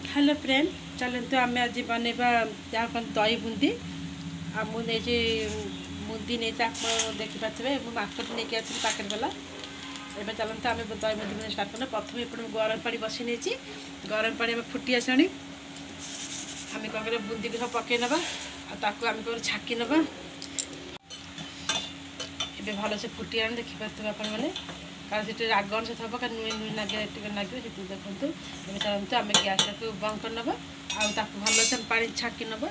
Hello friend, चलते आम आज बनवा जहाँ दही बूंदी मुझे बूंदी नहीं आप देखिपे मार्केट नहीं आसी पैकेट वाला एवं चलते आम दही बूंदी स्टार्ट करना। प्रथम एपटे गरम पानी बसई नहीं गरम पानी फुटी आसानी आम कौन कर बूंदी को सब पकई ना आम कौन छाकी ना ए भल से फुटी आने देखिपे आप कारण से राग अंश थब क्या नुई नुई लगे लगे देखते ये चलते आम गैस को बंद कर नवा भल से पा छाकी नवा।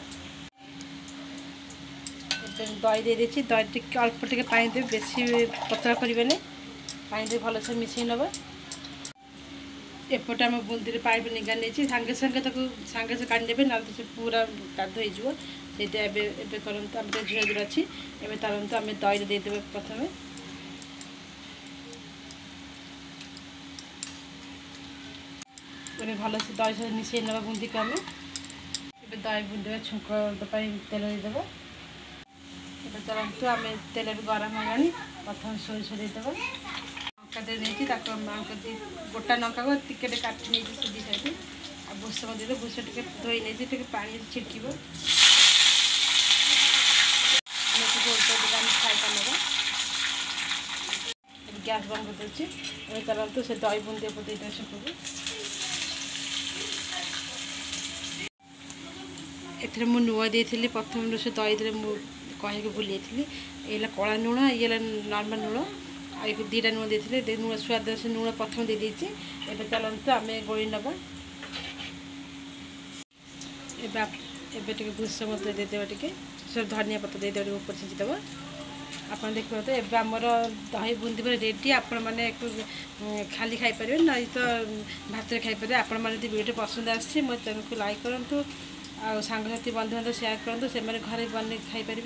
दही दे दही टी अल्प टे पानी दे बेसी पतला करें पानी दे भल से मिसई नवा। एपटे आम बूंदी पाइप निगा नहीं सांगे सांगे सांगे से काढ़ी ना तो पूरा काद हो करते आम झील झील अच्छी एवं चलते आम दही देदेवे प्रथम भल से दही सहित मिसई ना बूंदी को आम दही बूंदी छुंक तेल देदेव। ए चलते आम तेल भी गरम हो प्रथम सोरिष देदेव लंका दे गोटा लंका को टिके काटी नहीं सीधी साइड आ भूसम दे भूस टे धोई नहीं पानी छिड़क फ्राए कर गैस बंद कर दूसरी चलते से दही बूंदी दे सबको एथरे मु नुआ देती प्रथम से दही दे कहीकि भूल जाती ये कला लुण ये नर्माल लुण आ दीटा लुण देते लुण स्वाद से लुण प्रथम दे देती एवं चलते आम गोली नवा भूसम देदेव टे सब धनिया पत्र देदेव ऊपर छींचीदेव आप देखिए तो ये आमर दही बूंदी रेडी आपण मैंने खाली खाईपर ना तो भात खाईपर आपण मैंने वीडियो पसंद आसी मो चैनल को लाइक करूँ आ सांगसाथी बंधु बांधव सेयार करूँ से घरे बन खाईपर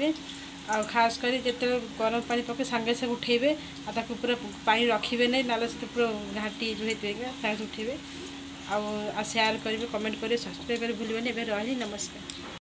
आ खास कर जिते गरम पानी पके सांगे सब उठेबे आ पूरा पानी रखिए नहीं ना से पूरा घाटी जो होते सांगे उठेबे आ सेयार करेंगे कमेंट करेंगे सब्सक्राइब कर भूलें। रही नमस्कार।